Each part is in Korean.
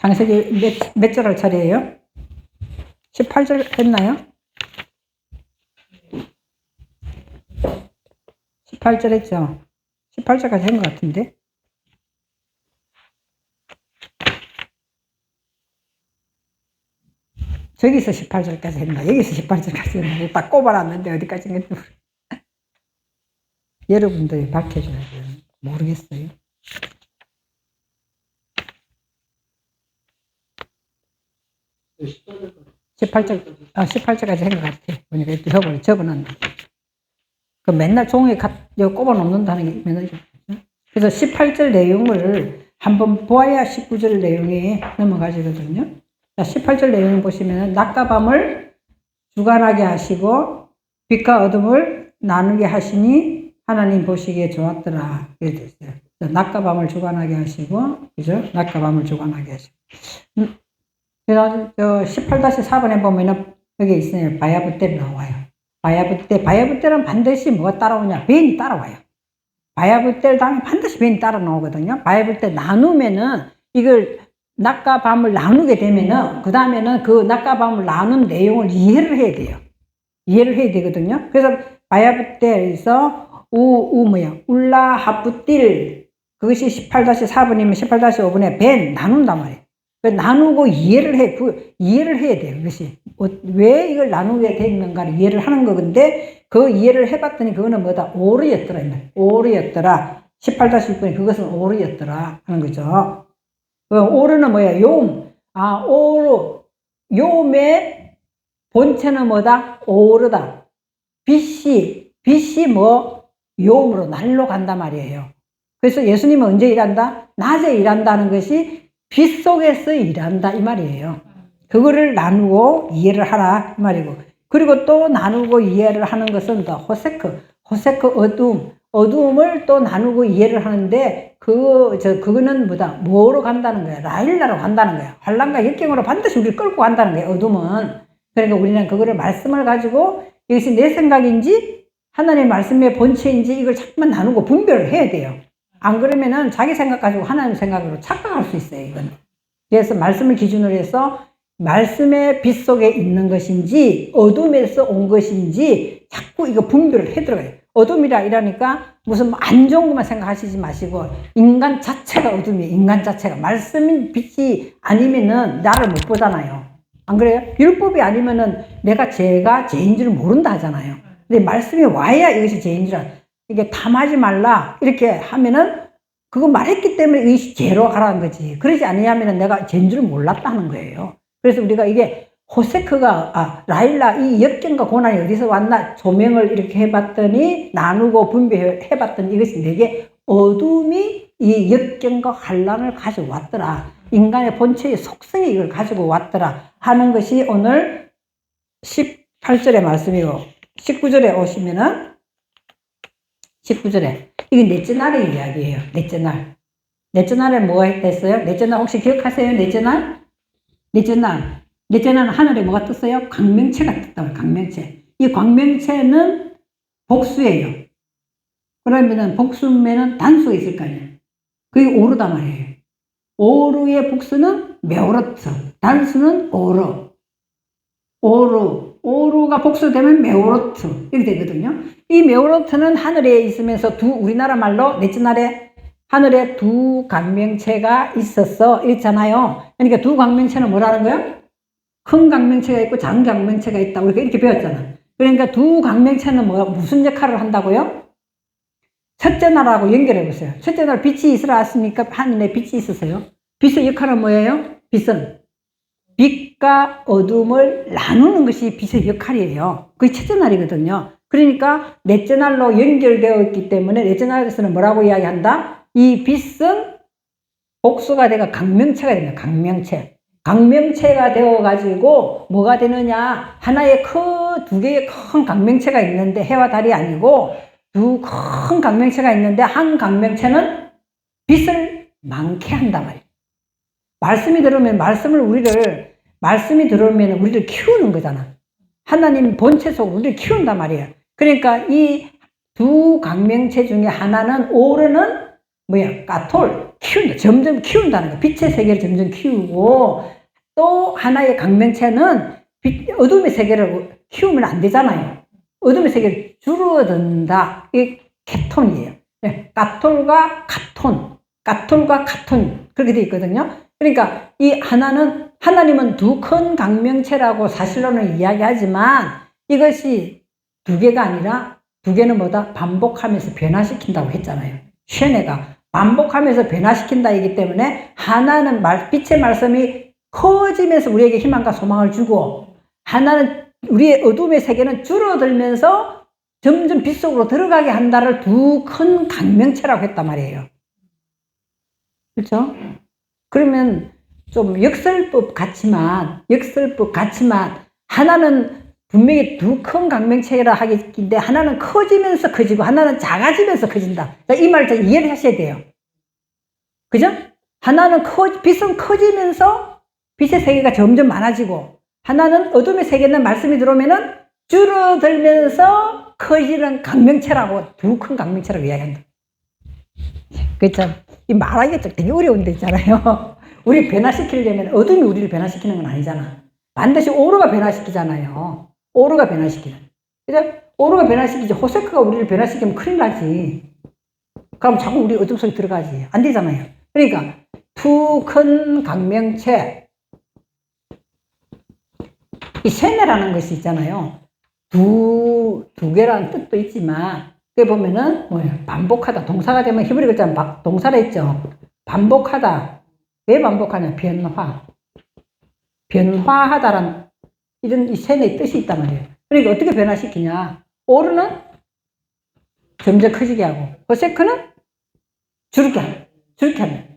창세기 몇 절 할 차례예요? 18절 했나요? 18절 했죠? 18절까지 한 것 같은데. 저기서 18절까지 했나? 여기서 18절까지 했나? 딱 꼽아놨는데 어디까지 했는지 여러분들이 밝혀줘야 돼요. 모르겠어요. 18절까지 한 것 같아. 보니까 이렇게 적어놨네. 그 맨날 종이에 꼽아 놓는다는 게 맨날. 그래서 18절 내용을 한번 보아야 19절 내용에 넘어가지거든요. 자, 18절 내용 보시면 낮과 밤을 주관하게 하시고 빛과 어둠을 나누게 하시니 하나님 보시기에 좋았더라. 이렇게 됐어요. 낮과 밤을 주관하게 하시고, 그죠? 낮과 밤을 주관하게 하시고. 그래서 18-4번에 보면은 여기 있어요. 바야흐때 나와요. 바야흐때는 반드시 뭐가 따라오냐? 벤이 따라와요. 바야흐때를 당연히 반드시 벤이 따라 나오거든요. 바야흐때 나누면은 이걸 낮과 밤을 나누게 되면은 그 다음에는 그 낮과 밤을 나눈 내용을 이해를 해야 돼요. 이해를 해야 되거든요. 그래서 바야흐때에서 울라 하프틸 그것이 18-4번이면 18-5번에 벤 나눈단 말이에요. 나누고 이해를 해야 돼요. 그것이 왜 이걸 나누게 됐는가를 이해를 하는 거건데 그 이해를 해봤더니 그거는 뭐다? 오르였더라. 오르였더라. 18-6번에 그것은 오르였더라 하는 거죠. 오르는 뭐야? 요음의 본체는 뭐다? 오르다. 빛이 뭐? 요음으로 날로 간단 말이에요. 그래서 예수님은 언제 일한다? 낮에 일한다는 것이 빛 속에서 일한다 이 말이에요. 그거를 나누고 이해를 하라 이 말이고. 그리고 또 나누고 이해를 하는 것은 더 호세크 어두움을 또 나누고 이해를 하는데 그거는 뭐다? 뭐로 간다는 거야? 라일라로 간다는 거야. 환난과 역경으로 반드시 우리를 끌고 간다는 거야. 어둠은. 그러니까 우리는 그거를 말씀을 가지고 이것이 내 생각인지 하나님의 말씀의 본체인지 이걸 자꾸만 나누고 분별을 해야 돼요. 안 그러면은 자기 생각 가지고 하나님 생각으로 착각할 수 있어요, 이건. 그래서 말씀을 기준으로 해서 말씀의 빛 속에 있는 것인지 어둠에서 온 것인지 자꾸 이거 분별을 해 들어가요. 어둠이라 이러니까 무슨 안 좋은 것만 생각하시지 마시고 인간 자체가 어둠이에요. 인간 자체가. 말씀인 빛이 아니면은 나를 못 보잖아요. 안 그래요? 율법이 아니면은 제가 죄인 줄 모른다 하잖아요. 근데 말씀이 와야 이것이 죄인 줄 알아요. 이게 탐하지 말라 이렇게 하면은 그거 말했기 때문에 이것이 죄로 가라는 거지. 그러지 아니하면은 내가 죄인 줄 몰랐다는 거예요. 그래서 우리가 이게 라일라 이 역경과 고난이 어디서 왔나 조명을 이렇게 해봤더니 나누고 분배해봤더니 이것이 내게 어둠이 이 역경과 환난을 가져왔더라. 인간의 본체의 속성이 이걸 가지고 왔더라 하는 것이 오늘 18절의 말씀이고 19절에 오시면은 19절에 이게 넷째 날의 이야기예요. 넷째 날. 넷째 날에 뭐가 했어요? 넷째 날 혹시 기억하세요? 넷째 날 하늘에 뭐가 떴어요? 광명체가 떴다. 광명체. 이 광명체는 복수예요. 그러면은 복수면은 단수가 있을 거 아니에요. 그게 오르단 말이에요. 오르의 복수는 메오르트. 단수는 오르가 복수되면 메오르트. 이렇게 되거든요. 이 메오르트는 하늘에 있으면서 우리나라 말로 넷째 날에 하늘에 두 광명체가 있었어. 이랬잖아요. 그러니까 두 광명체는 뭐라는 거야? 큰 광명체가 있고 작은 광명체가 있다. 우리가 이렇게 배웠잖아. 그러니까 두 광명체는 무슨 역할을 한다고요? 첫째 날하고 연결해 보세요. 첫째 날 빛이 있으라 했으니까 하늘에 빛이 있었어요. 빛의 역할은 뭐예요? 빛은 빛과 어둠을 나누는 것이 빛의 역할이에요. 그게 첫째 날이거든요. 그러니까 넷째 날로 연결되어 있기 때문에 넷째 날에서는 뭐라고 이야기한다? 이 빛은 복수가 되가 강명체가 됩니다. 강명체가 되어가지고 뭐가 되느냐? 두 개의 큰 강명체가 있는데 해와 달이 아니고 두 큰 강명체가 있는데 한 강명체는 빛을 많게 한단 말이에요. 말씀이 들어오면 우리를 키우는 거잖아. 하나님 본체 속으로 우리를 키운단 말이에요. 그러니까 이 두 강명체 중에 하나는 오르는 까톨, 키운다. 점점 키운다는 거예요. 빛의 세계를 점점 키우고, 또 하나의 강명체는 어둠의 세계를 키우면 안 되잖아요. 어둠의 세계를 줄어든다. 이게 케톤이에요. 네. 까톨과 카톤, 까톨과 카톤 그렇게 되어 있거든요. 그러니까 이 하나는, 하나님은 두 큰 강명체라고 사실로는 이야기하지만 이것이 두 개가 아니라 두 개는 뭐다? 반복하면서 변화시킨다고 했잖아요. 쉐네가 반복하면서 변화시킨다 이기 때문에 하나는 빛의 말씀이 커지면서 우리에게 희망과 소망을 주고, 하나는 우리의 어둠의 세계는 줄어들면서 점점 빛 속으로 들어가게 한다를 두 큰 강명체라고 했단 말이에요. 그렇죠? 그러면 좀 역설법 같지만 하나는 분명히 두 큰 강명체라 하겠는데 하나는 커지면서 커지고 하나는 작아지면서 커진다. 이 말 좀 이해를 하셔야 돼요. 그죠? 하나는 빛은 커지면서 빛의 세계가 점점 많아지고, 하나는 어둠의 세계는 말씀이 들어오면은 줄어들면서 커지는 강명체라고, 두 큰 강명체라고 이야기한다. 그렇죠? 이 말하기가 되게 어려운 데 있잖아요. 우리 변화시키려면 어둠이 우리를 변화시키는 건 아니잖아. 반드시 오르가 변화시키잖아요. 오르가 변화시키는. 그죠? 오르가 변화시키지. 호세크가 우리를 변화시키면 큰일 나지. 그럼 자꾸 우리 어둠 속에 들어가지. 안 되잖아요. 그러니까 두 큰 강명체, 이 세뇌라는 것이 있잖아요. 두 개라는 뜻도 있지만, 그게 보면은 뭐예요? 반복하다. 동사가 되면 히브리 글자 동사라 했죠. 반복하다. 왜 반복하냐? 변화하다라는 이런 이 세뇌의 뜻이 있단 말이에요. 그러니까 어떻게 변화시키냐? 오르는 점점 커지게 하고, 호세크는 줄게 하면.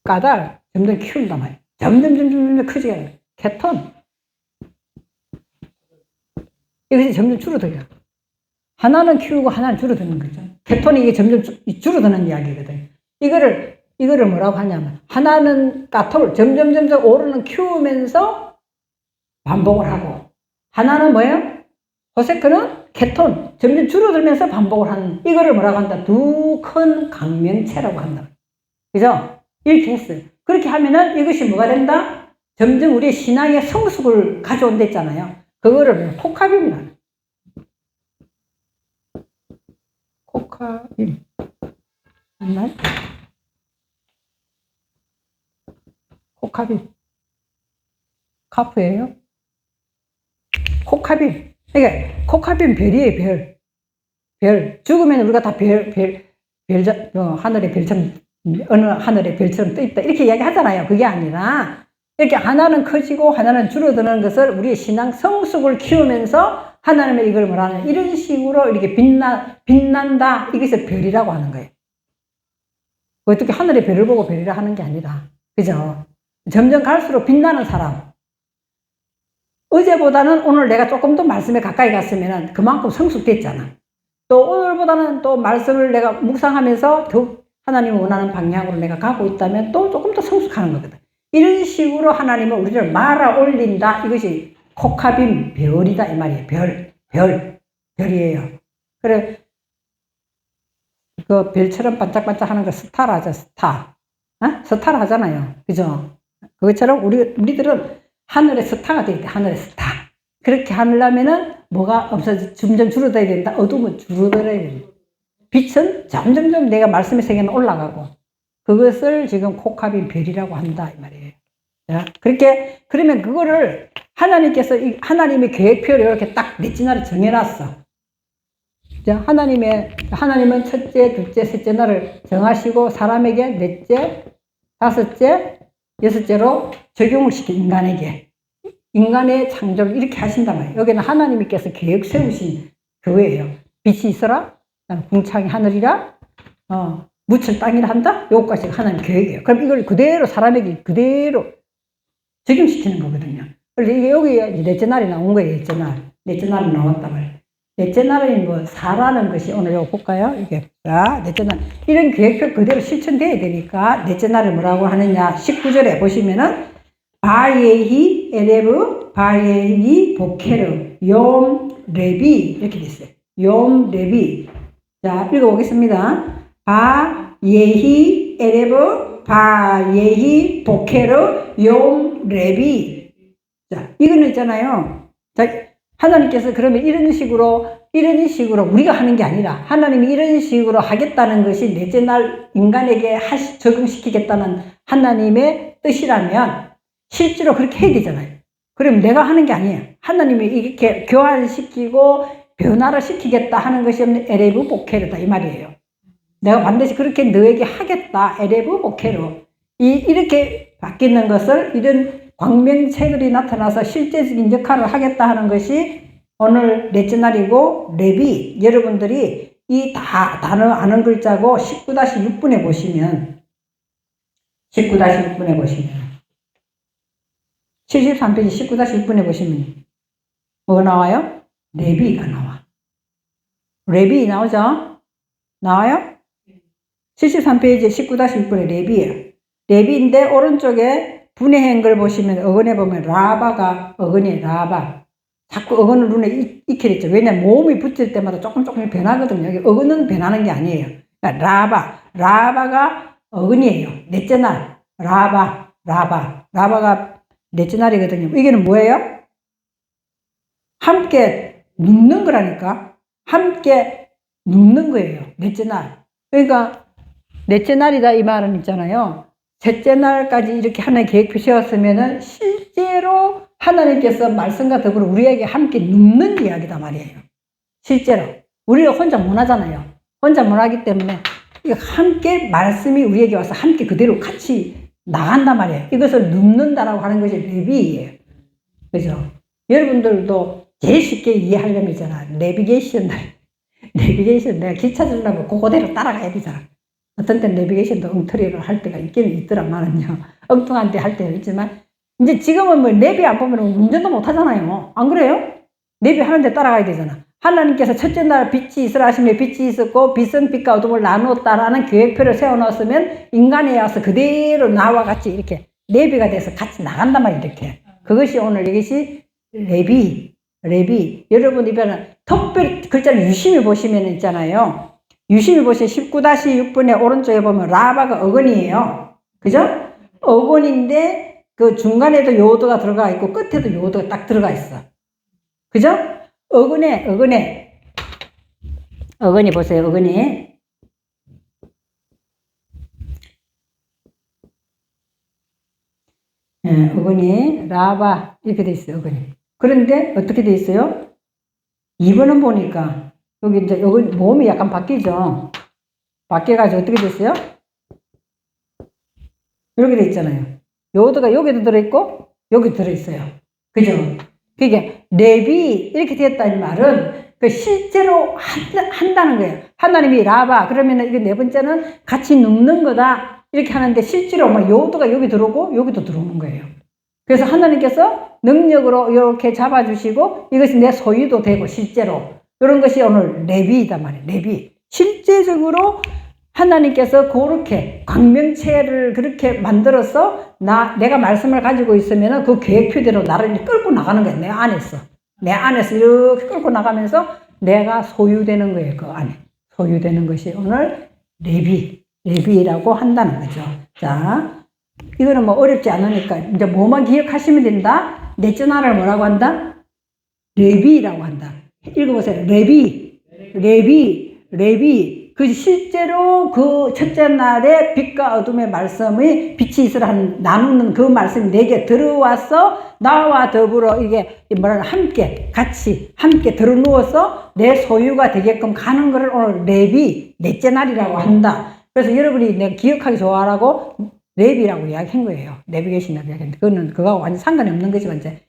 까닭 점점 키운단 말이에요. 점점 커지게 하는 거예요. 케톤. 이것이 점점 줄어들어요. 하나는 키우고 하나는 줄어드는 거죠. 케톤이 이게 점점 줄어드는 이야기거든요. 이거를 뭐라고 하냐면, 하나는 까톨, 점점 오르는 키우면서 반복을 하고, 하나는 뭐예요? 호세크는 케톤, 점점 줄어들면서 반복을 하는, 이거를 뭐라고 한다? 두 큰 강명체라고 한다. 그죠? 이렇게 했어요. 그렇게 하면은 이것이 뭐가 된다? 점점 우리의 신앙의 성숙을 가져온다 했잖아요. 그거를 코카빔이라. 코카빔. 맞나요? 코카빔. 카프예요? 코카빔. 그러니까 코카빔 별이에요, 별. 죽으면 우리가 다 하늘의 별처럼, 어느 하늘의 별처럼 떠 있다. 이렇게 이야기 하잖아요. 그게 아니라, 이렇게 하나는 커지고 하나는 줄어드는 것을 우리의 신앙 성숙을 키우면서 하나님의 이걸 뭐라는, 이런 식으로 이렇게 빛난다. 이것을 별이라고 하는 거예요. 어떻게 하늘의 별을 보고 별이라 하는 게 아니라. 그죠? 점점 갈수록 빛나는 사람. 어제보다는 오늘 내가 조금 더 말씀에 가까이 갔으면 그만큼 성숙됐잖아. 또 오늘보다는 또 말씀을 내가 묵상하면서 더 하나님이 원하는 방향으로 내가 가고 있다면 또 조금 더 성숙하는 거거든. 이런 식으로 하나님은 우리를 말아 올린다. 이것이 코카빔 별이다 이 말이에요. 별이에요. 그래, 그 별처럼 반짝반짝 하는 거 스타라죠. 스타. 스타라 하잖아요. 그죠? 그것처럼 우리들은 하늘의 스타가 되겠다. 하늘의 스타. 그렇게 하려면은 뭐가 점점 줄어들어야 된다. 어둠은 줄어들어야 된다. 빛은 점점 내가 말씀의 세계는 올라가고, 그것을 지금 코카빔 별이라고 한다 이 말이에요. 그러면 그거를 하나님께서 하나님의 계획표를 이렇게 딱 넷째 날에 정해놨어. 하나님은 첫째, 둘째, 셋째 날을 정하시고 사람에게 넷째, 다섯째, 여섯째로 적용을 시켜, 인간의 창조를 이렇게 하신단 말이에요. 여기는 하나님께서 계획 세우신 교회예요. 빛이 있어라, 궁창이 하늘이라, 묻힐 땅이라 한다. 요것까지 하나님 계획이에요. 그럼 이걸 그대로 사람에게 그대로 적용시키는 거거든요. 그래서 이게 여기 넷째 날이 나온 거예요. 넷째 날이 나왔단 말이에요. 넷째 날은 뭐 사라는 것이, 오늘 이거 볼까요? 이게 넷째 날, 이런 계획표 그대로 실천돼야 되니까 넷째 날을 뭐라고 하느냐? 19절에 보시면은 바예히 에레브 바예히 보케르 욤 레비 이렇게 됐어요. 욤 레비 자, 읽어보겠습니다. 바, 예히, 에레브, 바, 예히, 보케르, 용, 레비. 자, 이거는 있잖아요. 자, 하나님께서 그러면 이런 식으로 우리가 하는 게 아니라 하나님이 이런 식으로 하겠다는 것이 넷째 날 인간에게 적용시키겠다는 하나님의 뜻이라면 실제로 그렇게 해야 되잖아요. 그럼 내가 하는 게 아니에요. 하나님이 이렇게 교환시키고 변화를 시키겠다 하는 것이 없는 에레브 보케르다 이 말이에요. 내가 반드시 그렇게 너에게 하겠다. 에레브 보케르. 이렇게 바뀌는 것을 이런 광명체들이 나타나서 실제적인 역할을 하겠다 하는 것이 오늘 넷째 날이고 레비. 여러분들이 이 단어 아는 글자고 19-6분에 보시면 19-6분에 보시면 73페이지 19-6분에 보시면 뭐 나와요? 레비가 나와. 레비 나오죠? 나와요? 73페이지 19-6분에 레비예요. 레비인데 오른쪽에 분해한 걸 보시면 어근에 보면 라바가 어근이에요. 라바. 자꾸 어근을 눈에 익혀 있죠. 왜냐면 모음이 붙을 때마다 조금 변하거든요. 여기 어근은 변하는 게 아니에요. 그러니까 라바가 어근이에요. 넷째 날 라바가 넷째 날이거든요. 이게는 뭐예요? 함께 눕는 거라니까. 함께 눕는 거예요. 넷째 날. 그러니까 넷째 날이다 이 말은 있잖아요. 셋째 날까지 이렇게 하나의 계획표 세웠으면은 실제로 하나님께서 말씀과 더불어 우리에게 함께 눕는 이야기다 말이에요. 실제로. 우리가 혼자 못 하잖아요. 혼자 못 하기 때문에 함께 말씀이 우리에게 와서 함께 그대로 같이 나간단 말이에요. 이것을 눕는다라고 하는 것이 레비예요. 그죠? 여러분들도 제일 쉽게 이해하려면 있잖아. 내비게이션 내가 기차 주려면 그거대로 따라가야 되잖아. 어떤 때는 내비게이션도 엉터리를 할 때가 있기는 있더란말은요. 엉뚱한 데 할 때는 있지만 이제 지금은 뭐 내비 안 보면 운전도 못 하잖아요. 안 그래요? 내비 하는데 따라가야 되잖아. 하나님께서 첫째 날 빛이 있으라 하시며 빛이 있었고 빛은 빛과 어둠을 나누었다라는 계획표를 세워놓았으면 인간에 와서 그대로 나와 같이 이렇게 내비가 돼서 같이 나간단 말이에요. 이렇게. 그것이 오늘 이것이 레비. 여러분 이번에 특별히 글자를 유심히 보시면 있잖아요. 유심히 보시면 19-6분에 오른쪽에 보면 라바가 어근이에요. 그죠? 어근인데 그 중간에도 요도가 들어가 있고 끝에도 요도가 딱 들어가 있어. 그죠? 어근이 보세요. 어근이 라바 이렇게 돼 있어요. 어근이. 그런데 어떻게 돼 있어요? 2번은 보니까 여기 이제 여기 몸이 약간 바뀌죠. 바뀌어가지고 어떻게 됐어요? 이렇게 돼 있잖아요. 요도가 여기도 들어있고 여기 들어있어요. 그죠? 그게 레비 이렇게 되었다는 말은 그 실제로 한다는 거예요. 하나님이 라바 그러면 이게 네 번째는 같이 눕는 거다 이렇게 하는데 실제로 막 요도가 여기 들어오고 여기도 들어오는 거예요. 그래서 하나님께서 능력으로 이렇게 잡아주시고 이것이 내 소유도 되고 실제로 이런 것이 오늘 레비이단 말이에요. 레비. 실제적으로 하나님께서 그렇게 광명체를 그렇게 만들어서 내가 말씀을 가지고 있으면 그 계획표대로 나를 끌고 나가는 거예요. 내 안에서 이렇게 끌고 나가면서 내가 소유되는 거예요. 그 안에. 소유되는 것이 오늘 레비라고 한다는 거죠. 자, 이거는 뭐 어렵지 않으니까 이제 뭐만 기억하시면 된다. 넷째 날을 뭐라고 한다? 레비라고 한다. 읽어보세요. 레비. 그 실제로 그 첫째 날에 빛과 어둠의 말씀이 빛이 있으라 나누는 그 말씀이 내게 들어와서 나와 더불어 이게 뭐라 같이 함께 들어누워서 내 소유가 되게끔 가는 것을 오늘 레비 넷째 날이라고 한다. 그래서 여러분이 내가 기억하기 좋아하라고 레비라고 이야기한 거예요. 내비게이션이라고 이야기했는데 그거하고 완전 상관이 없는 거지만 이제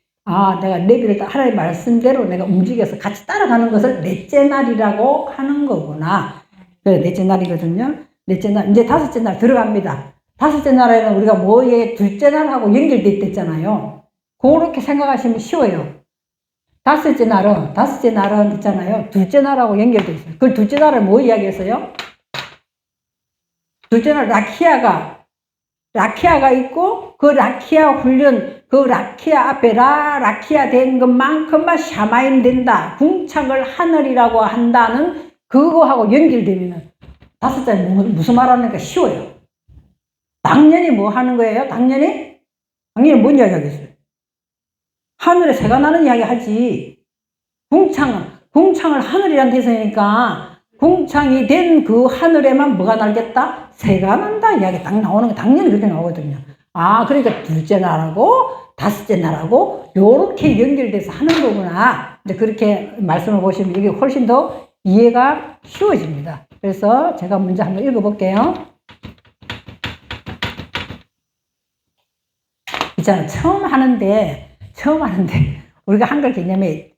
내가 레비를 하나님의 말씀대로 내가 움직여서 같이 따라가는 것을 넷째 날이라고 하는 거구나. 그래, 넷째 날이거든요. 넷째 날, 이제 다섯째 날 들어갑니다. 다섯째 날에는 우리가 뭐에 둘째 날하고 연결돼 있댔잖아요. 그렇게 생각하시면 쉬워요. 다섯째 날은 있잖아요. 둘째 날하고 연결돼 있어요. 그 둘째 날을 뭐 이야기했어요? 둘째 날 라키아가 있고 그 라키아 훈련 그 라키아 앞에 라키아 된 것만큼만 샤마임 된다. 궁창을 하늘이라고 한다는 그거하고 연결되면은 다섯째 무슨 말 하는가 쉬워요. 당연히 뭐 하는 거예요? 당연히 뭔 이야기 하겠어요? 하늘에 새가 나는 이야기 하지. 궁창을 하늘이란 데서니까 궁창이 된 그 하늘에만 뭐가 날겠다? 새가 난다 이야기 딱 나오는 게 당연히 그렇게 나오거든요. 아, 그러니까 둘째 날하고 다섯째 날하고 요렇게 연결돼서 하는 거구나. 이제 그렇게 말씀을 보시면 이게 훨씬 더 이해가 쉬워집니다. 그래서 제가 먼저 한번 읽어볼게요. 있잖아, 처음 하는데 우리가 한글 개념에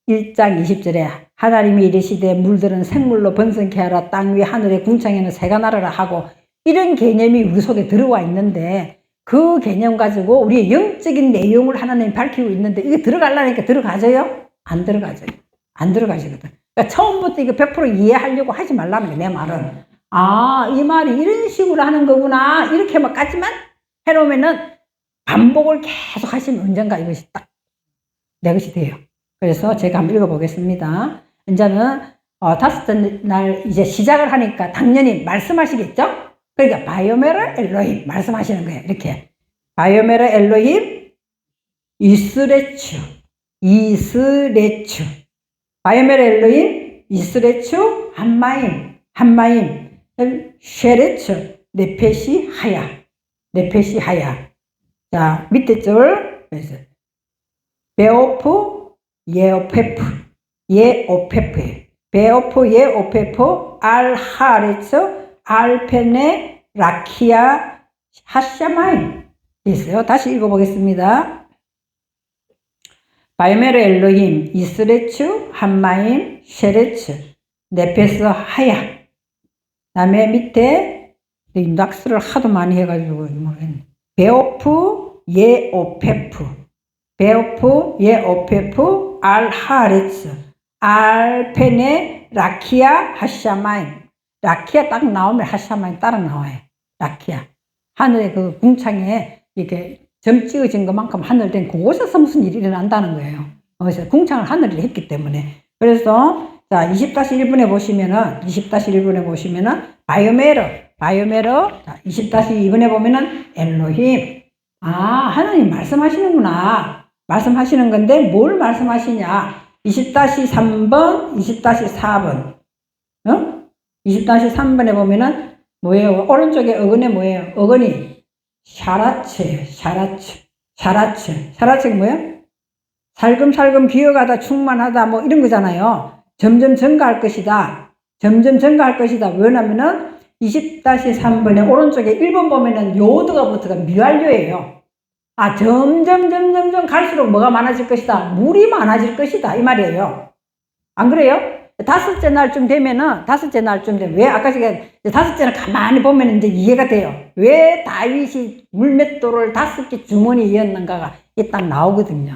1장 20절에 하나님이 이르시되 물들은 생물로 번성케 하라 땅 위 하늘의 궁창에는 새가 날아라 하고 이런 개념이 우리 속에 들어와 있는데 그 개념 가지고 우리의 영적인 내용을 하나님이 밝히고 있는데 이게 들어가려니까 들어가져요? 안 들어가져요. 안 들어가시거든. 그러니까 처음부터 이거 100% 이해하려고 하지 말라는 게 내 말은. 아, 이 말이 이런 식으로 하는 거구나. 이렇게만까지만 해놓으면은 반복을 계속 하시면 언젠가 이것이 딱 내 것이 돼요. 그래서 제가 한번 읽어보겠습니다. 이제는 다섯째 날 이제 시작을 하니까 당연히 말씀하시겠죠? 그러니까 바이오메르 엘로힘 말씀하시는 거예요. 이렇게 바이오메르 엘로힘 이스레추 바이오메르 엘로힘 이스레추 한마임 쉐레추 네페시 하야. 자, 밑에 줄 베오프 예오페프 알하레츠 알페네 라키아 하샤마임 있어요. 다시 읽어보겠습니다. 바이메르 엘로힘 이스레추 한마임 쉐레츠 네페스 하야. 다음에 밑에 낙스를 하도 많이 해가지고 모르겠네. 베오프 예오페프 알하레츠 알페네 라키아 하샤마임. 라키아 딱 나오면 하샤마임 따라 나와요. 라키아. 하늘의 그 궁창에 이렇게 점 찍어진 것만큼 하늘 된 그곳에서 무슨 일이 일어난다는 거예요. 그래서 궁창을 하늘이 했기 때문에. 그래서 자 20-1번에 보시면은 바이오메르 자 20-2번에 보면은 엘로힘. 아, 하나님 말씀하시는구나. 말씀하시는 건데 뭘 말씀하시냐? 20-3번, 20-4번. 20-3번에 보면은 뭐예요? 오른쪽에 어근에 뭐예요? 어근이 샤라츠가 뭐예요? 살금살금 기어가다 충만하다 뭐 이런 거잖아요. 점점 증가할 것이다. 왜냐면은 20-3번에 오른쪽에 1번 보면은 요드가 붙어가 미완료예요. 아, 점점 갈수록 뭐가 많아질 것이다? 물이 많아질 것이다. 이 말이에요. 안 그래요? 다섯째 날쯤 되면 왜 아까 제가 다섯째 날 가만히 보면 이제 이해가 돼요. 왜 다윗이 물맷돌을 5개 주머니였는가가 딱 나오거든요.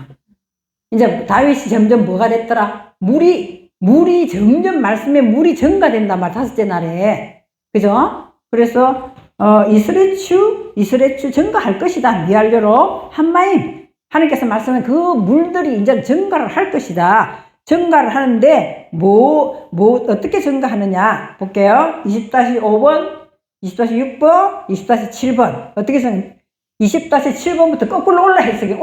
이제 다윗이 점점 뭐가 됐더라? 물이 점점 말씀에 물이 증가된단 말 다섯째 날에. 그죠? 그래서 이스레추 증가할 것이다. 미알료로 한마임. 하나님께서 말씀은 그 물들이 이제 증가를 할 것이다. 증가를 하는데 어떻게 증가하느냐 볼게요. 20-5번, 20-6번, 20-7번 어떻게 증가? 20-7번부터 거꾸로 올라가야 돼요.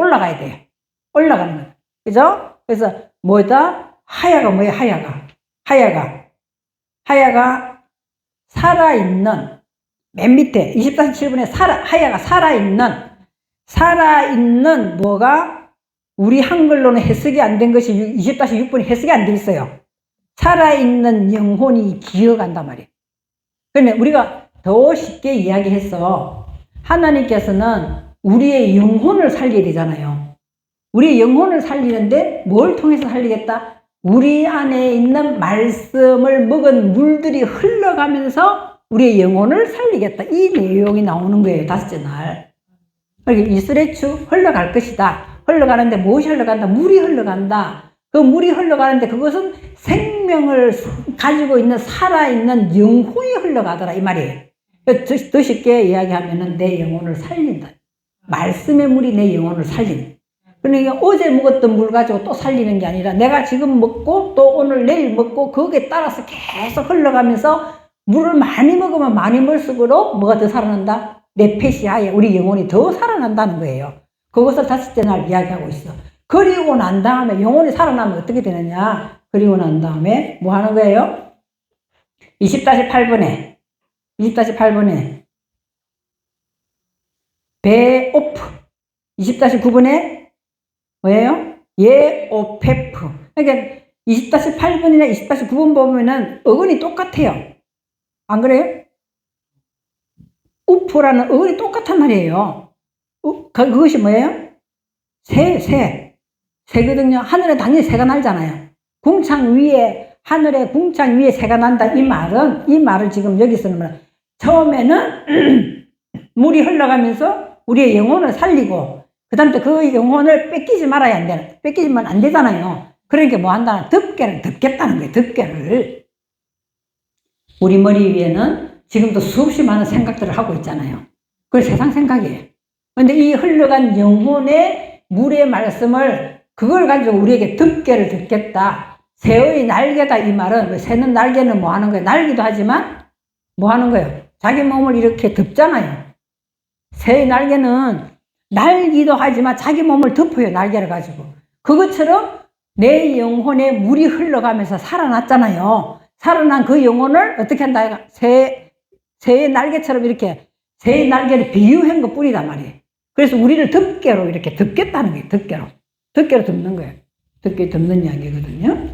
올라가는 거예요. 그죠? 그래서 뭐다? 하야가 뭐예요? 하야가 살아있는 맨 밑에 20-7번에 하야가 살아있는 뭐가 우리 한글로는 해석이 안 된 것이 20-6번에 해석이 안 돼 있어요. 살아있는 영혼이 기어간단 말이에요. 그런데 우리가 더 쉽게 이야기해서 하나님께서는 우리의 영혼을 살려야 되잖아요. 우리의 영혼을 살리는데 뭘 통해서 살리겠다? 우리 안에 있는 말씀을 먹은 물들이 흘러가면서 우리의 영혼을 살리겠다. 이 내용이 나오는 거예요. 다섯째 날. 그러니까 이스레추 흘러갈 것이다. 흘러가는데 무엇이 흘러간다? 물이 흘러간다. 그 물이 흘러가는데 그것은 생명을 가지고 있는 살아있는 영혼이 흘러가더라 이 말이에요. 더 쉽게 이야기하면은 내 영혼을 살린다. 말씀의 물이 내 영혼을 살린다. 그러니까 어제 먹었던 물 가지고 또 살리는 게 아니라 내가 지금 먹고 또 오늘 내일 먹고 거기에 따라서 계속 흘러가면서 물을 많이 먹으면 많이 먹을수록 뭐가 더 살아난다? 뇌폐시하에 우리 영혼이 더 살아난다는 거예요. 그것을 다섯째 날 이야기하고 있어. 그리고 난 다음에 영혼이 살아나면 어떻게 되느냐? 그리고 난 다음에 뭐 하는 거예요? 20-8번에 배오프 20-9번에 뭐예요? 예오페프. 그러니까 20-8번이나 20-9번 보면은 어근이 똑같아요. 안 그래요? 우프라는 어근이 똑같단 말이에요. 그것이 뭐예요? 새거든요. 하늘에 당연히 새가 날잖아요. 하늘에 궁창 위에 새가 난다. 이 말을 지금 여기서는 뭐야? 처음에는 물이 흘러가면서 우리의 영혼을 살리고, 그 다음에 그 영혼을 뺏기지만 안 되잖아요. 그러니까 뭐 한다는 덮개를 덮겠다는 거예요. 덮개를. 우리 머리 위에는 지금도 수없이 많은 생각들을 하고 있잖아요. 그게 세상 생각이에요. 근데 이 흘러간 영혼의 물의 말씀을 그걸 가지고 우리에게 덮개를 덮겠다. 새의 날개다. 이 말은 새는 날개는 뭐 하는 거예요? 날기도 하지만 뭐 하는 거예요? 자기 몸을 이렇게 덮잖아요. 새의 날개는 날기도 하지만 자기 몸을 덮어요. 날개를 가지고. 그것처럼 내 영혼에 물이 흘러가면서 살아났잖아요. 살아난 그 영혼을 어떻게 한다? 새의 날개처럼 이렇게 새의 날개를 비유한 것 뿐이다 말이에요. 그래서 우리를 덮개로 이렇게 덮겠다는 거예요. 덮개로 덮는 거예요. 덮개 덮는 이야기거든요.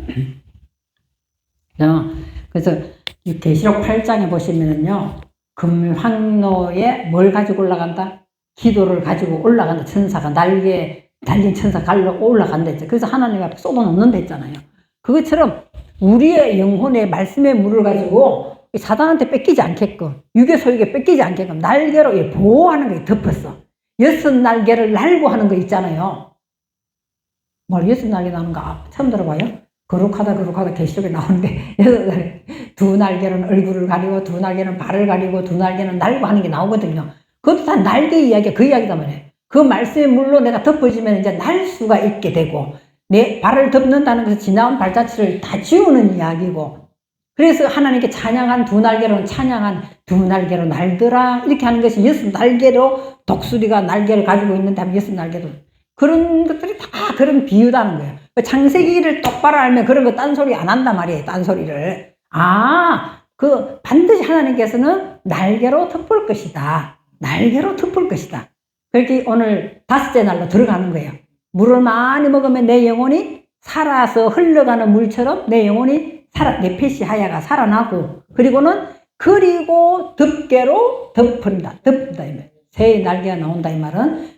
그래서 이 계시록 8장에 보시면은요, 금황로에 뭘 가지고 올라간다? 기도를 가지고 올라간다. 천사가 날개 달린 천사 가지고 올라간다 했죠. 그래서 하나님 앞에 쏟아놓는다 했잖아요. 그것처럼 우리의 영혼의 말씀의 물을 가지고 사단한테 뺏기지 않게끔, 유괴소에게 뺏기지 않게끔 날개로 보호하는 거에 덮었어. 6날개를 날고 하는 거 있잖아요. 뭘 6날개 나는가? 처음 들어봐요. 거룩하다 계시록에 나오는데 6날개, 2날개는 얼굴을 가리고 2날개는 발을 가리고 2날개는 날고 하는 게 나오거든요. 그것도 다 날개 이야기야. 그 이야기다 말이에요. 그 말씀의 물로 내가 덮어지면 이제 날 수가 있게 되고, 내 발을 덮는다는 것은 지나온 발자취를 다 지우는 이야기고, 그래서 하나님께 찬양한 2날개로는 찬양한 2날개로 날더라 이렇게 하는 것이 6날개로 독수리가 날개를 가지고 있는데 하면 6날개로 그런 것들이 다 그런 비유다는 거예요. 창세기를 똑바로 알면 그런 거 딴소리 안 한단 말이에요. 딴소리를. 반드시 하나님께서는 날개로 덮을 것이다. 날개로 덮을 것이다. 그렇게 오늘 5째 날로 들어가는 거예요. 물을 많이 먹으면 내 영혼이 살아서 흘러가는 물처럼 내 영혼이 뇌폐시 하야가 살아나고, 그리고 덮개로 덮는다. 이 말. 새의 날개가 나온다. 이 말은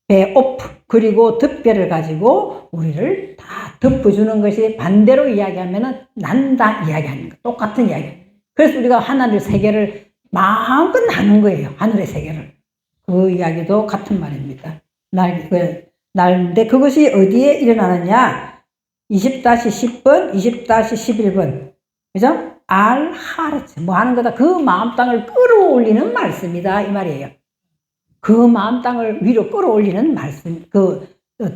배오프, 그리고 덮개를 가지고 우리를 다 덮어주는 것이 반대로 이야기하면은 난다 이야기하는 거. 똑같은 이야기. 그래서 우리가 하나님의 세계를 마음껏 나는 거예요. 하늘의 세계를. 그 이야기도 같은 말입니다. 날인데 그것이 어디에 일어나느냐? 20-10번, 20-11번. 그죠? 알하르츠. 뭐 하는 거다? 그 마음 땅을 끌어올리는 말씀이다. 이 말이에요. 그 마음 땅을 위로 끌어올리는 말씀.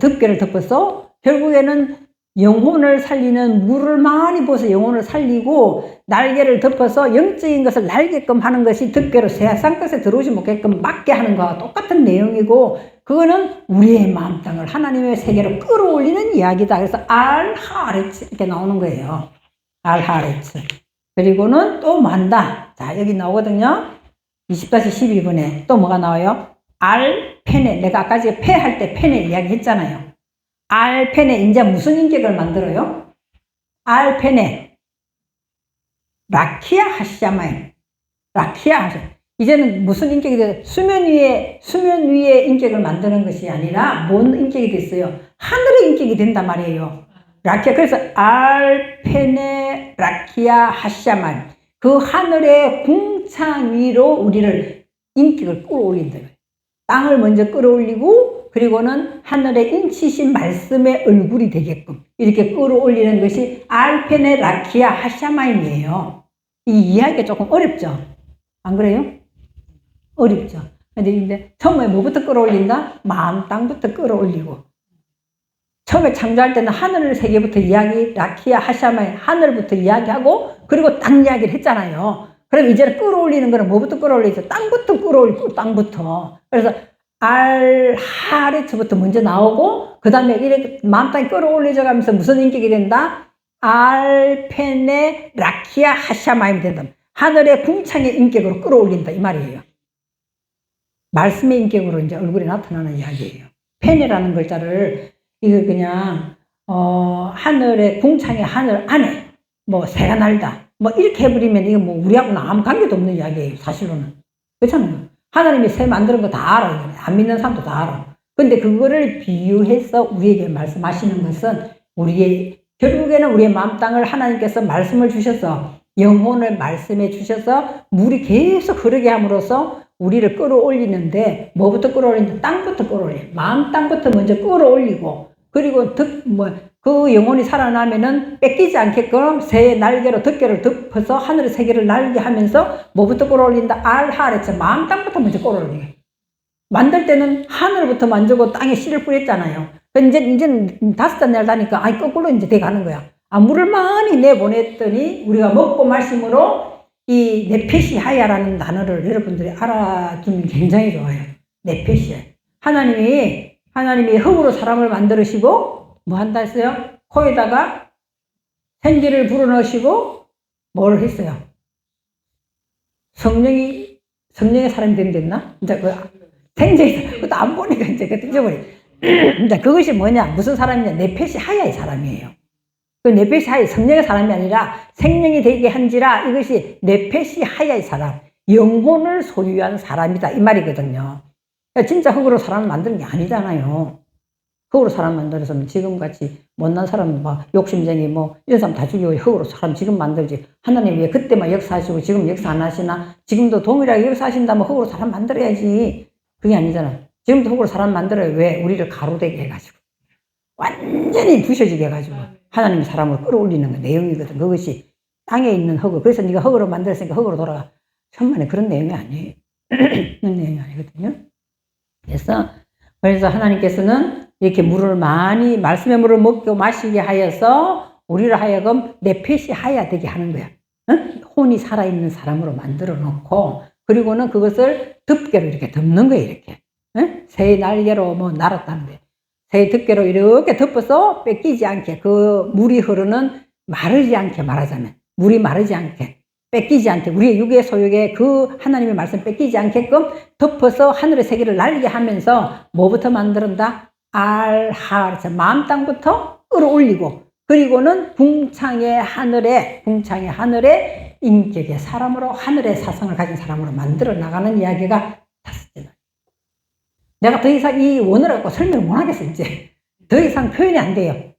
덮개를 덮어서 결국에는 영혼을 살리는 물을 많이 부어서 영혼을 살리고, 날개를 덮어서 영적인 것을 날게끔 하는 것이 덮개로 세상 것에 들어오지 못게끔 막게 하는 거와 똑같은 내용이고, 그거는 우리의 마음 땅을 하나님의 세계로 끌어올리는 이야기다. 그래서 알하레츠 이렇게 나오는 거예요. 알하레츠. 그리고는 또 뭐한다? 자, 여기 나오거든요. 20-12번에 또 뭐가 나와요? 알페네. 내가 아까 전에 폐할 때 페네 이야기 했잖아요. 알페네. 이제 무슨 인격을 만들어요? 알페네. 라키아 하시자마요. 라키아 하시. 이제는 무슨 인격이 돼요? 수면 위에 인격을 만드는 것이 아니라 뭔 인격이 됐어요? 하늘의 인격이 된단 말이에요. 라키아. 그래서 알페네 라키아 하시자마요. 그 하늘의 궁창 위로 우리를 인격을 끌어올린다. 땅을 먼저 끌어올리고, 그리고는 하늘의 인치신 말씀의 얼굴이 되게끔 이렇게 끌어올리는 것이 알페네 라키아 하샤마임이에요. 이 이야기가 조금 어렵죠? 안 그래요? 어렵죠? 근데 이제 처음에 뭐부터 끌어올린다? 마음 땅부터 끌어올리고, 처음에 창조할 때는 하늘 세계부터 이야기, 라키아, 하샤마의 하늘부터 이야기하고, 그리고 땅 이야기를 했잖아요. 그럼 이제는 끌어올리는 거는 뭐부터 끌어올리죠? 땅부터 끌어올리고, 땅부터. 그래서 알하레츠부터 먼저 나오고, 그 다음에 이렇게 마음 땅이 끌어올려져 가면서 무슨 인격이 된다? 알페네 라키아 하샤마임이 된다. 하늘의 궁창의 인격으로 끌어올린다 이 말이에요. 말씀의 인격으로 이제 얼굴에 나타나는 이야기예요. 페네라는 글자를 이거 그냥 하늘의 궁창의 하늘 안에 뭐 새가 날다 뭐 이렇게 해버리면 이거 뭐 우리하고는 아무 관계도 없는 이야기예요. 사실로는 그렇잖아요. 하나님이 새 만드는 거 다 알아. 안 믿는 사람도 다 알아. 근데 그거를 비유해서 우리에게 말씀하시는 것은 결국에는 우리의 마음 땅을 하나님께서 말씀을 주셔서 영혼을 말씀해 주셔서 물이 계속 흐르게 함으로써 우리를 끌어올리는데 뭐부터 끌어올리는데 땅부터 끌어올려. 마음 땅부터 먼저 끌어올리고 그리고 그 영혼이 살아나면은 뺏기지 않게끔 새 날개로 덮개를 덮어서 하늘의 세계를 날게 하면서 뭐부터 끌어올린다? 알하레츠 마음 땅부터 먼저 끌어올리게. 만들 때는 하늘부터 만들고 땅에 씨를 뿌렸잖아요. 이제는 5째 날 다니까 거꾸로 이제 돼 가는 거야. 물을 많이 내보냈더니 우리가 먹고 말씀으로 이 네페시하야라는 단어를 여러분들이 알아두면 굉장히 좋아요. 네페시하. 하나님이 흙으로 사람을 만들으시고 뭐 한다 했어요? 코에다가 생기를 불어넣으시고 뭘 했어요? 성령의 사람이 된댔나? 이제 그것도 안 보니까 이제 그것도 잊어버려. 이제 그것이 뭐냐? 무슨 사람이냐? 네페시하야의 사람이에요. 그 네페시하야 성령의 사람이 아니라 생명이 되게 한지라 이것이 네페시하야의 사람, 영혼을 소유한 사람이다 이 말이거든요. 진짜 흙으로 사람을 만드는 게 아니잖아요. 흙으로 사람 만들어서 지금같이 못난 사람 막 욕심쟁이 뭐 이런 사람 다 죽이고 흙으로 사람 지금 만들지. 하나님 왜 그때만 역사하시고 지금 역사 안 하시나? 지금도 동일하게 역사하신다면 흙으로 사람 만들어야지. 그게 아니잖아. 지금도 흙으로 사람 만들어요. 왜? 우리를 가루되게 해가지고 완전히 부셔지게 해가지고 하나님이 사람을 끌어올리는 거 내용이거든. 그것이 땅에 있는 흙을. 그래서 네가 흙으로 만들었으니까 흙으로 돌아가. 천만에 그런 내용이 아니에요. 그런 내용이 아니거든요. 그래서 하나님께서는 이렇게 물을 많이 말씀의 물을 먹고 마시게 하여서 우리를 하여금 네페시하야 되게 하는 거야. 혼이 살아있는 사람으로 만들어 놓고 그리고는 그것을 덮개로 이렇게 덮는 거예요. 이렇게 새 날개로 뭐 날았다는데 새 덮개로 이렇게 덮어서 뺏기지 않게 그 물이 흐르는 마르지 않게 말하자면 물이 마르지 않게 뺏기지 않게 우리의 육의 소욕에 그 하나님의 말씀 뺏기지 않게끔 덮어서 하늘의 세계를 날게 하면서 뭐부터 만들었다? 알하 마음 땅부터 끌어올리고 그리고는 궁창의 하늘에 인격의 사람으로 하늘의 사상을 가진 사람으로 만들어 나가는 이야기가 5째. 내가 더 이상 이 원어를 갖고 설명을 못 하겠어. 이제 더 이상 표현이 안 돼요.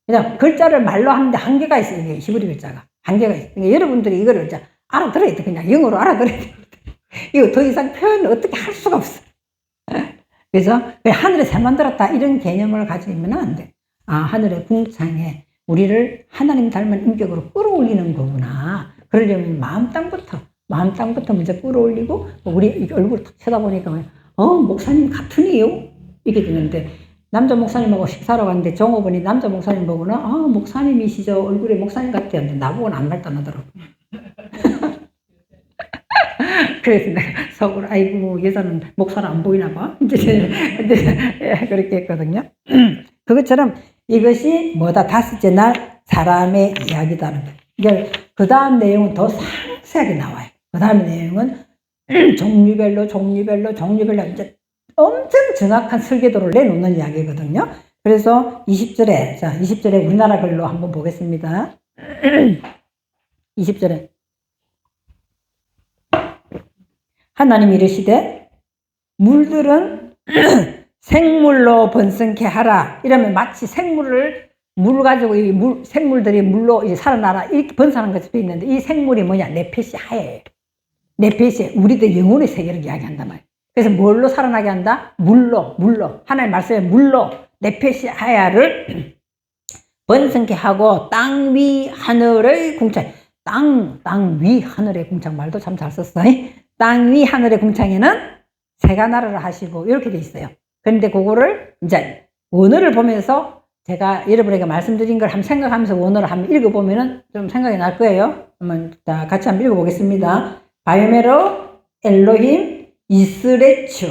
그냥 글자를 말로 하는데 한계가 있어요. 이게 히브리 글자가 한계가 있어요. 그러니까 여러분들이 이거를 이제 알아들어야 돼. 그냥 영어로 알아들어야 돼. 이거 더 이상 표현을 어떻게 할 수가 없어. 그래서 하늘에 새 만들었다 이런 개념을 가지면 안 돼. 하늘의 궁창에 우리를 하나님 닮은 인격으로 끌어올리는 거구나. 그러려면 마음 땅부터 먼저 끌어올리고 우리 얼굴을 탁 쳐다보니까 목사님 같으니요? 이렇게 되는데 남자 목사님하고 식사하러 갔는데 종업원이 남자 목사님 보고는 목사님이시죠? 얼굴에 목사님 같아요. 근데 나보고는 안 발단하더라고. 그래서 내가 속으로 아이고 여자는 목사는 안 보이나 봐. 이제 그렇게 했거든요. 그것처럼 이것이 뭐다? 5째 날 사람의 이야기다는 거예요. 그 다음 내용은 더 상세하게 나와요. 그 다음 내용은 종류별로 이제 엄청 정확한 설계도를 내놓는 이야기거든요. 그래서 20절에 우리나라 글로 한번 보겠습니다. 20절에 하나님이 이르시되 물들은 생물로 번성케 하라. 이러면 마치 물 가지고 생물들이 물로 이제 살아나라 이렇게 번성하는 것이 있는데 이 생물이 뭐냐? 네페시하예요. 네페시 우리들 영혼의 세계를 이야기한단 말이에요. 그래서 뭘로 살아나게 한다? 물로 하나님 말씀에 물로 네페시하야를 번성케 하고 땅 위 하늘의 궁창 땅 위 하늘의 궁창 말도 참 잘 썼어. 땅 위 하늘의 궁창에는 새가 나르라 하시고 이렇게 돼 있어요. 그런데 그거를 이제 원어를 보면서 제가 여러분에게 말씀드린 걸 한번 생각하면서 원어를 한번 읽어보면은 좀 생각이 날 거예요. 한번 같이 한번 읽어보겠습니다. 바이오메로 엘로힘 이스레츠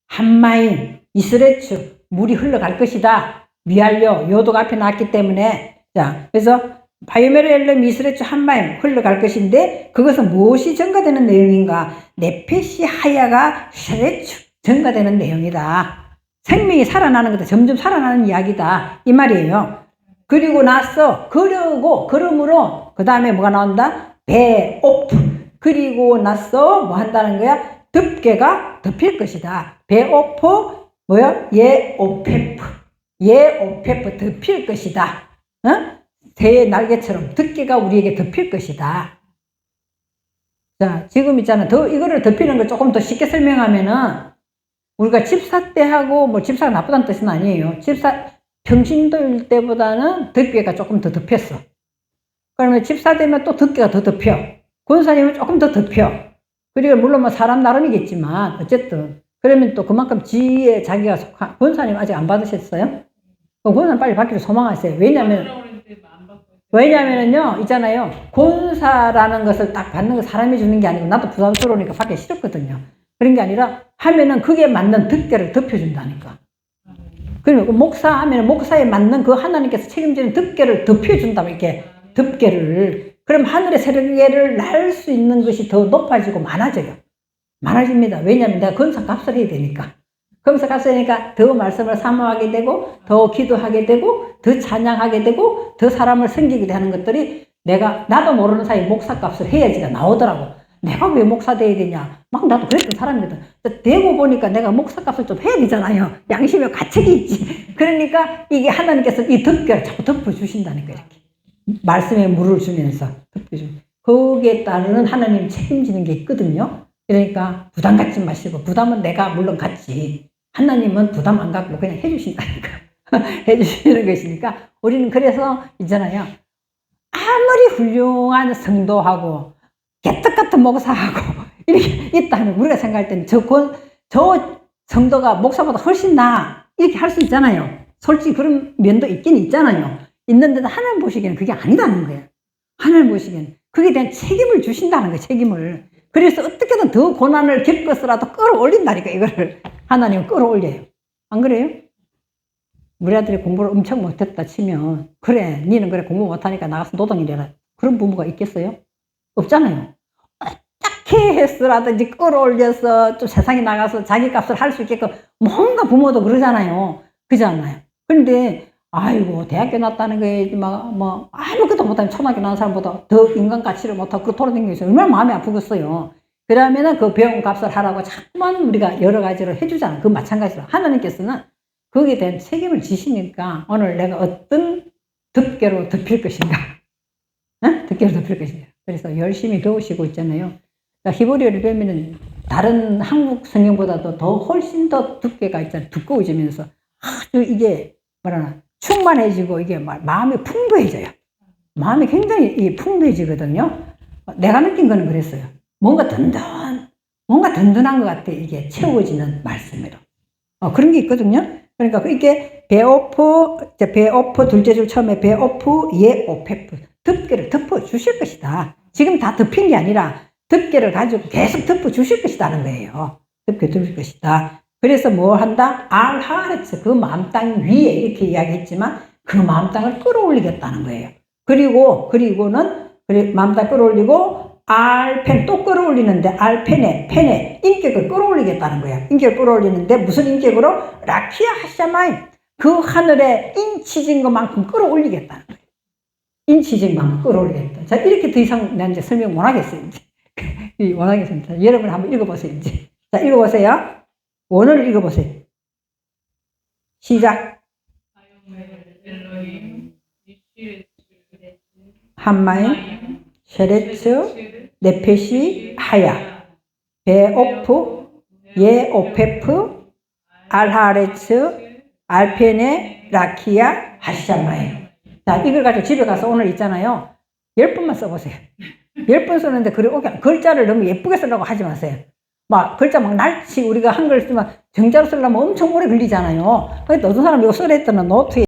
한마임 이스레츠 물이 흘러갈 것이다. 미알려 요도가 앞에 나왔기 때문에 자 그래서 바이오메로 엘로힘 이스레츠 한마임 흘러갈 것인데 그것은 무엇이 증가되는 내용인가? 네페시 하야가 쉐레츠 증가되는 내용이다. 생명이 살아나는 거다. 점점 살아나는 이야기다. 이 말이에요. 그리고 나서 그러므로 그 다음에 뭐가 나온다? 베오프. 그리고 나서 뭐 한다는 거야? 덮개가 덮일 것이다. 베오프 뭐야? 예오페프. 예오페프 덮일 것이다. 어? 새의 날개처럼 덮개가 우리에게 덮일 것이다. 자, 지금 있잖아. 이거를 덮이는 걸 조금 더 쉽게 설명하면은 우리가 집사 때하고 뭐 집사가 나쁘다는 뜻은 아니에요. 집사 평신도일 때보다는 덮개가 조금 더 덮였어. 그러면 집사 되면 또 덮개가 더 덮여. 권사님은 조금 더 덮여. 그리고 물론 뭐 사람 나름이겠지만 어쨌든 그러면 또 그만큼 지에 자기가 속한 권사님 아직 안 받으셨어요? 그럼 권사님 빨리 받기를 소망하세요. 왜냐면은요 있잖아요. 권사라는 것을 딱 받는 거 사람이 주는 게 아니고 나도 부담스러우니까 받기 싫었거든요. 그런 게 아니라 하면은 그게 맞는 덮개를 덮여준다니까. 그러면 목사 하면은 목사에 맞는 그 하나님께서 책임지는 덮개를 덮여준다고 이렇게 덮개를. 그럼 하늘의 세력을 날 수 있는 것이 더 높아지고 많아져요. 많아집니다. 왜냐하면 내가 건사 값을 해야 되니까. 건사 값을 하니까 더 말씀을 사모하게 되고 더 기도하게 되고 더 찬양하게 되고 더 사람을 섬기게 하는 것들이 나도 모르는 사이에 목사 값을 해야지가 나오더라고. 내가 왜 목사 돼야 되냐? 막 나도 그랬던 사람이거든. 되고 보니까 내가 목사 값을 좀 해야 되잖아요. 양심의 가책이 있지. 그러니까 이게 하나님께서 이 덮개를 자꾸 덮어주신다니까, 이렇게. 말씀에 물을 주면서 덮어주면. 거기에 따르는 하나님 책임지는 게 있거든요. 그러니까 부담 갖지 마시고, 부담은 내가 물론 갖지. 하나님은 부담 안 갖고 그냥 해주신다니까. 해주시는 것이니까. 우리는 그래서 있잖아요. 아무리 훌륭한 성도하고, 개떡 같은 목사하고 이렇게 있다면 우리가 생각할 때는 저 성도가 목사보다 훨씬 나아 이렇게 할 수 있잖아요. 솔직히 그런 면도 있긴 있잖아요. 있는데도 하나님 보시기에는 그게 아니다는 거예요. 하나님 보시기에는 그게 대한 책임을 주신다는 거예요. 책임을. 그래서 어떻게든 더 고난을 겪어서라도 끌어올린다니까. 이거를 하나님은 끌어올려요. 안 그래요? 우리 아들이 공부를 엄청 못했다 치면 그래 니는 그래 공부 못하니까 나가서 노동이래라. 그런 부모가 있겠어요? 없잖아요. 어떻게 해서라든지 끌어올려서 좀 세상에 나가서 자기 값을 할 수 있게끔 뭔가 부모도 그러잖아요. 그렇지 않나요? 그런데 아이고 대학교 났다는 게 뭐 아무것도 못하면 초등학교 나온 사람보다 더 인간 가치를 못하고 그 돌아다니고 있어요. 얼마나 마음이 아프겠어요. 그러면은 그 배운 값을 하라고 자꾸만 우리가 여러 가지를 해주잖아. 그 마찬가지로 하나님께서는 거기에 대한 책임을 지시니까 오늘 내가 어떤 덮개로 덮일 것인가, 덮개로 덮일 것인가. 그래서 열심히 배우시고 있잖아요. 그러니까 히브리어를 배우면은 다른 한국 성경보다도 더 훨씬 더 두께가 있잖아요. 두꺼워지면서 아주 이게 뭐라나 충만해지고 이게 마음이 풍부해져요. 마음이 굉장히 풍부해지거든요. 내가 느낀 거는 그랬어요. 뭔가 든든한 것 같아. 이게 채워지는 말씀으로. 그런 게 있거든요. 그러니까 이게 베오프 둘째 줄 처음에 베오프 예오페프 덮개를 덮어 주실 것이다. 지금 다 덮인 게 아니라 덮개를 가지고 계속 덮어 주실 것이다는 거예요. 덮개 덮을 것이다. 그래서 뭐 한다? 알하레츠 그 마음 땅 위에 이렇게 이야기했지만 그 마음 땅을 끌어올리겠다는 거예요. 그리고는 마음 땅 끌어올리고 알펜 또 끌어올리는데 펜에 인격을 끌어올리겠다는 거예요. 인격을 끌어올리는데 무슨 인격으로? 라키아 하샤마임 그 하늘에 인치진 것만큼 끌어올리겠다는 거예요. 인치진 만큼 끌어올리겠다. 자, 이렇게 더 이상 내가 이제 설명 못 하겠어요. 이제. 못 하겠습니다. 여러분 한번 읽어보세요. 이제. 자, 읽어보세요. 원어를 읽어보세요. 시작. 한마임, 쉐레츠, 네페시, 하야, 베오프, 예오페프, 알하레츠, 알페네, 라키아, 하샤마임. 자, 이걸 가지고 집에 가서 오늘 있잖아요. 10번만 써보세요. 10번 쓰는데 글자를 너무 예쁘게 쓰려고 하지 마세요. 글자 날치 우리가 한글 쓰면 정자로 쓰려면 엄청 오래 걸리잖아요. 근데 어떤 사람이 이거 쓰라 했더니 노트에